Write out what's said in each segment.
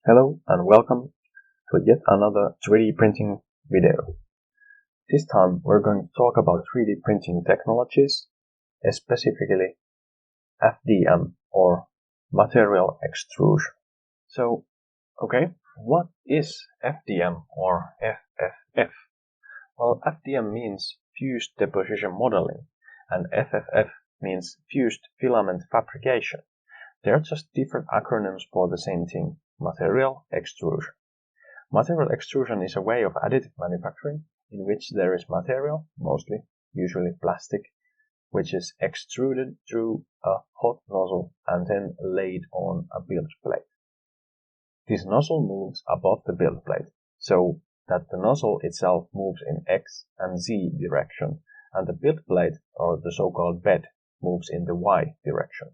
Hello and welcome to yet another 3D printing video. This time we're going to talk about 3D printing technologies, specifically FDM or material extrusion. So, what is FDM or FFF? Well, FDM means fused deposition modeling and FFF means fused filament fabrication. They're just different acronyms for the same thing. Material extrusion. Material extrusion is a way of additive manufacturing in which there is material, usually plastic, which is extruded through a hot nozzle and then laid on a build plate. This nozzle moves above the build plate so that the nozzle itself moves in X and Z direction and the build plate, or the so-called bed, moves in the Y direction.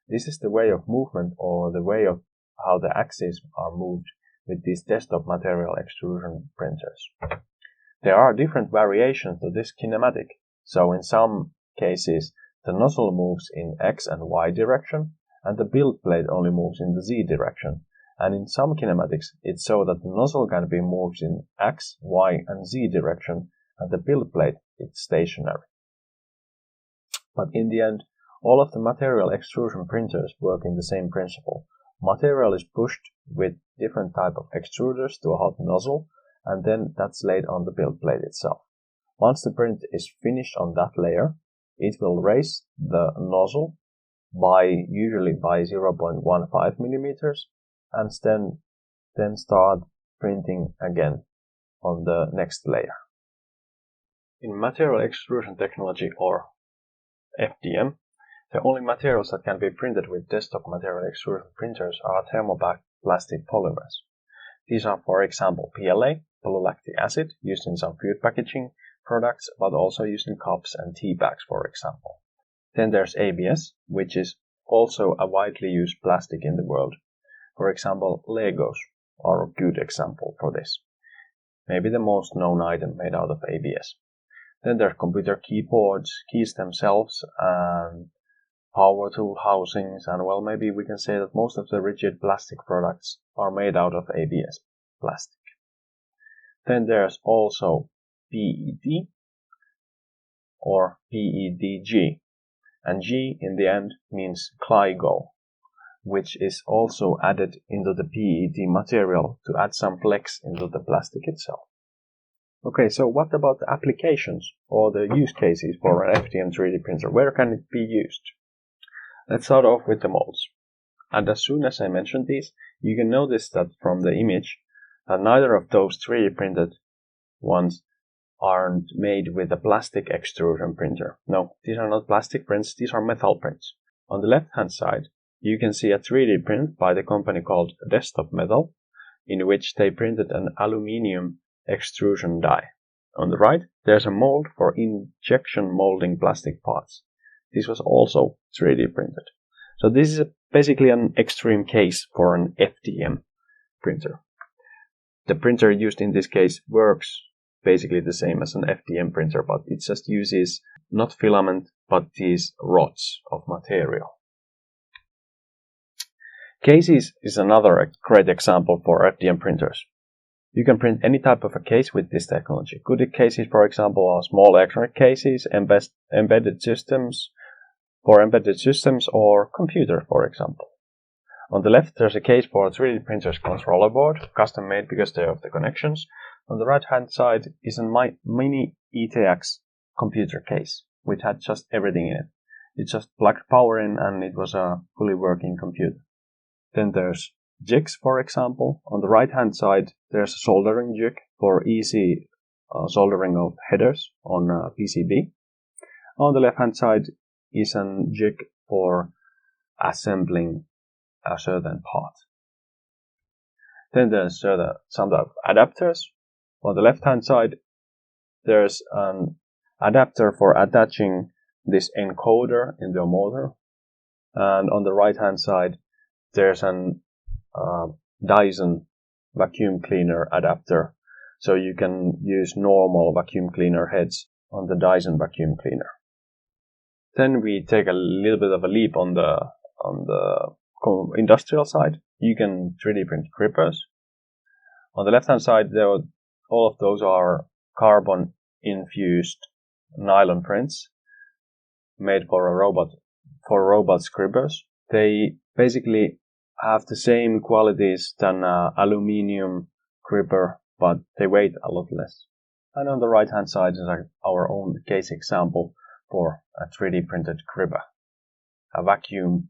This is the way of movement or the way of how the axes are moved with these desktop material extrusion printers. There are different variations to this kinematic, so in some cases the nozzle moves in X and Y direction and the build plate only moves in the Z direction, and in some kinematics it's so that the nozzle can be moved in X, Y and Z direction and the build plate is stationary. But in the end, all of the material extrusion printers work in the same principle. Material is pushed with different type of extruders to a hot nozzle and then that's laid on the build plate itself. Once the print is finished on that layer, it will raise the nozzle usually by 0.15 millimeters and then start printing again on the next layer. In material extrusion technology or FDM, the only materials that can be printed with desktop material extrusion printers are thermoplastic polymers. These are, for example, PLA, polylactic acid, used in some food packaging products, but also used in cups and tea bags, for example. Then there's ABS, which is also a widely used plastic in the world. For example, Legos are a good example for this. Maybe the most known item made out of ABS. Then there's computer keyboards, keys themselves, and power tool housings, and well, maybe we can say that most of the rigid plastic products are made out of ABS plastic. Then there's also PET or PEDG, and G in the end means Glycol, which is also added into the PET material to add some flex into the plastic itself. Okay, so what about the applications or the use cases for an FDM 3D printer? Where can it be used? Let's start off with the molds. And as soon as I mention these, you can notice that from the image that neither of those 3D printed ones aren't made with a plastic extrusion printer. No, these are not plastic prints, these are metal prints. On the left hand side, you can see a 3D print by the company called Desktop Metal, in which they printed an aluminium extrusion die. On the right, there's a mold for injection molding plastic parts. This was also 3D printed. So this is basically an extreme case for an FDM printer. The printer used in this case works basically the same as an FDM printer, but it just uses not filament, but these rods of material. Cases is another great example for FDM printers. You can print any type of a case with this technology. Good cases, for example, are small electronic cases, embedded systems, or computer, for example. On the left, there's a case for a 3D printer's controller board, custom made because they have the connections. On the right hand side is a mini ETX computer case, which had just everything in it. It just plugged power in and it was a fully working computer. Then there's jigs, for example. On the right hand side, there's a soldering jig for easy soldering of headers on a PCB. On the left hand side is a jig for assembling a certain part. Then there's some adapters. On the left hand side, there's an adapter for attaching this encoder into a motor. And on the right hand side, there's an Dyson vacuum cleaner adapter. So you can use normal vacuum cleaner heads on the Dyson vacuum cleaner. Then we take a little bit of a leap on the industrial side, you can 3D print grippers. On the left-hand side, all of those are carbon-infused nylon prints made for robot grippers. They basically have the same qualities than aluminium gripper, but they weigh a lot less. And on the right-hand side is our own case example for a 3D printed gripper, a vacuum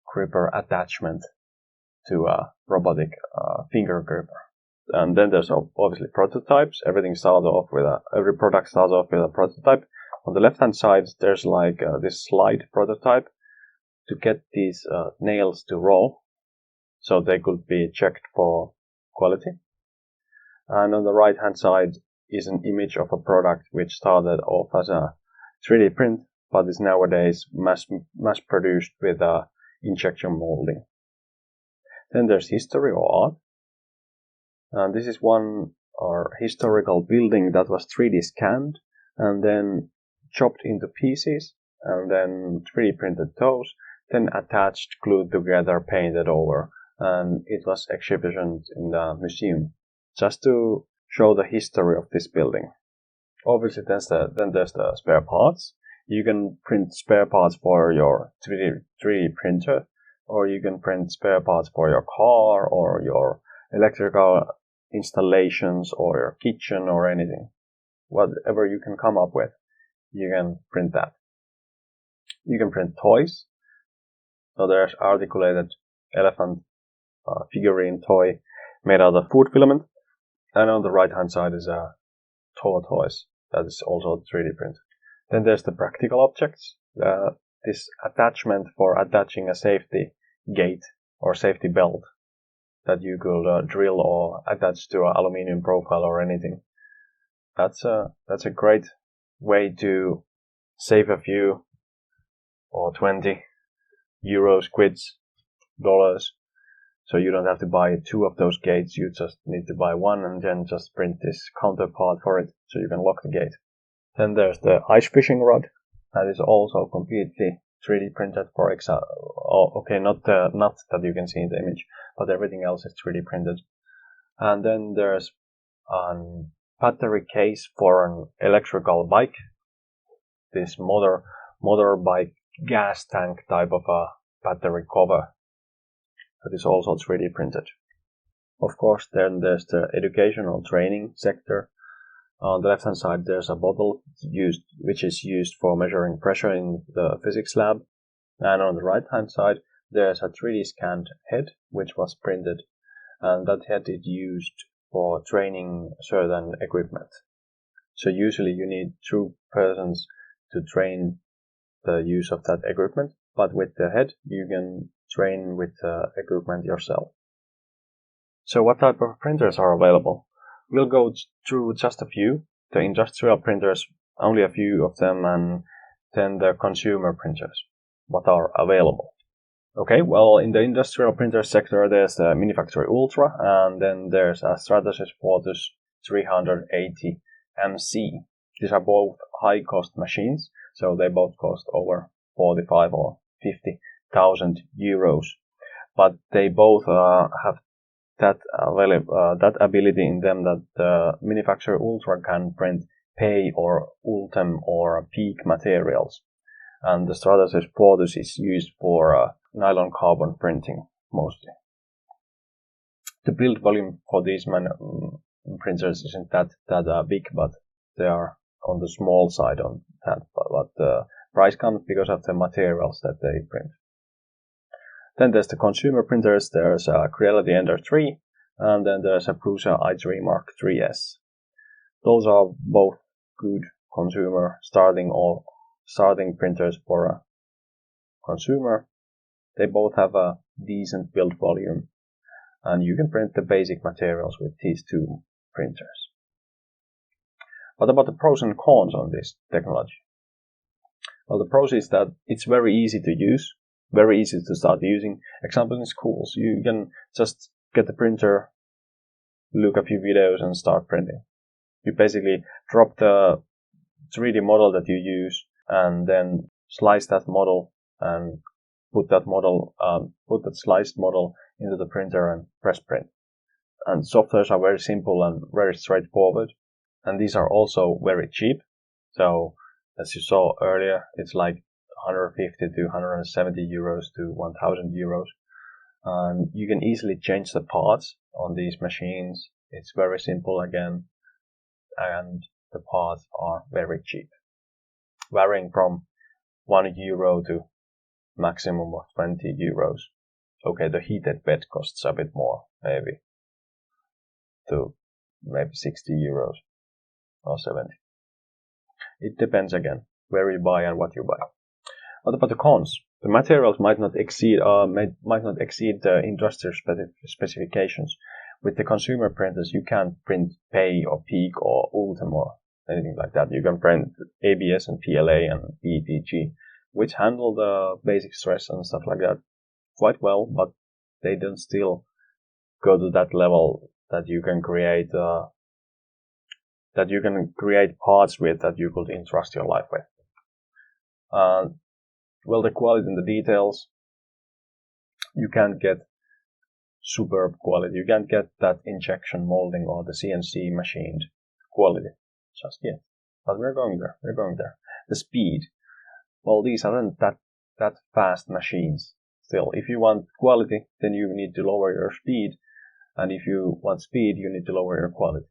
gripper attachment to a robotic finger gripper. And then there's obviously prototypes. Every product starts off with a prototype. On the left-hand side, there's like this slide prototype to get these nails to roll, so they could be checked for quality. And on the right-hand side is an image of a product which started off as a 3D print, but is nowadays mass-produced with injection molding. Then there's history or art. And this is one historical building that was 3D scanned and then chopped into pieces and then 3D printed those, then attached, glued together, painted over, and it was exhibited in the museum just to show the history of this building. Obviously, then there's the spare parts. You can print spare parts for your 3D printer, or you can print spare parts for your car or your electrical installations or your kitchen or anything. Whatever you can come up with, you can print that. You can print toys. So there's articulated elephant figurine toy made out of food filament. And on the right hand side is a toys that is also 3D printed. Then there's the practical objects. This attachment for attaching a safety gate or safety belt that you could drill or attach to an aluminium profile or anything. That's a great way to save a few or 20 euros, quids, dollars. So you don't have to buy 2 of those gates, you just need to buy 1 and then just print this counterpart for it so you can lock the gate. Then there's the ice fishing rod. That is also completely 3D printed, for example. Okay, not the nut that you can see in the image, but everything else is 3D printed. And then there's a battery case for an electrical bike. This motorbike gas tank type of a battery cover that is also 3D printed. Of course, then there's the educational training sector. On the left hand side there's a bottle which is used for measuring pressure in the physics lab. And on the right hand side there's a 3D scanned head which was printed, and that head is used for training certain equipment. So usually you need 2 persons to train the use of that equipment, but with the head you can train with the equipment yourself. So what type of printers are available? We'll go through just a few. The industrial printers, only a few of them, and then the consumer printers, what are available. Okay, well, in the industrial printer sector there's the Minifactory Ultra, and then there's a Stratasys Fortus 380 MC. These are both high-cost machines, so they both cost over 45 or 50,000 euros. But they both have that ability in them that the Minifactory Ultra can print PEI or ULTEM or PEEK materials. And the Stratasys Fortus is used for nylon carbon printing mostly. The build volume for these printers isn't that big, but they are on the small side on that. But the price comes because of the materials that they print. Then there's the consumer printers. There's a Creality Ender 3, and then there's a Prusa i3 Mark 3S. Those are both good consumer starting printers for a consumer. They both have a decent build volume, and you can print the basic materials with these 2 printers. What about the pros and cons on this technology? Well, the pros is that it's very easy to use, very easy to start using. Example in schools, you can just get the printer, look a few videos and start printing. You basically drop the 3D model that you use and then slice that model and put that sliced model into the printer and press print. And softwares are very simple and very straightforward, and these are also very cheap. So as you saw earlier, it's like 150 to 170 euros to 1000 euros. And you can easily change the parts on these machines. It's very simple again, and the parts are very cheap, varying from 1 euro to maximum of 20 euros. Okay, the heated bed costs a bit more, maybe 60 euros or 70. It depends again where you buy and what you buy. What about the cons? The materials might not exceed the industrial specifications. With the consumer printers, you can't print Pay or Peak or Ultim or anything like that. You can print ABS and PLA and PETG, which handle the basic stress and stuff like that quite well, but they don't still go to that level that you can create parts with that you could entrust your life with. Well, the quality and the details, you can't get superb quality. You can't get that injection molding or the CNC machined quality just yet. But we're going there. The speed. Well, these aren't that fast machines. Still, if you want quality, then you need to lower your speed. And if you want speed, you need to lower your quality.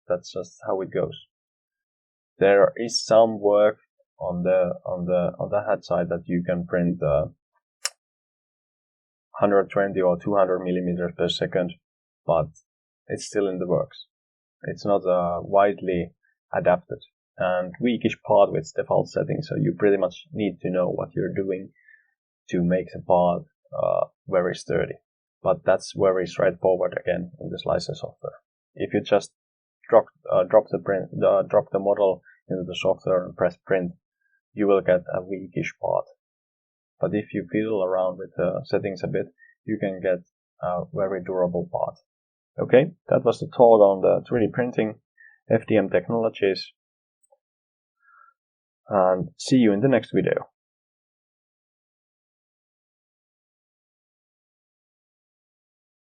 That's just how it goes. There is some work on the head side that you can print 120 or 200 millimeters per second, but it's still in the works. It's not widely adapted and weakish part with default settings, so you pretty much need to know what you're doing to make the part very sturdy. But that's very straightforward again in the slicer software. If you just drop the model into the software and press print, you will get a weakish part. But if you fiddle around with the settings a bit, you can get a very durable part. Okay, that was the talk on the 3D printing, FDM technologies, and see you in the next video.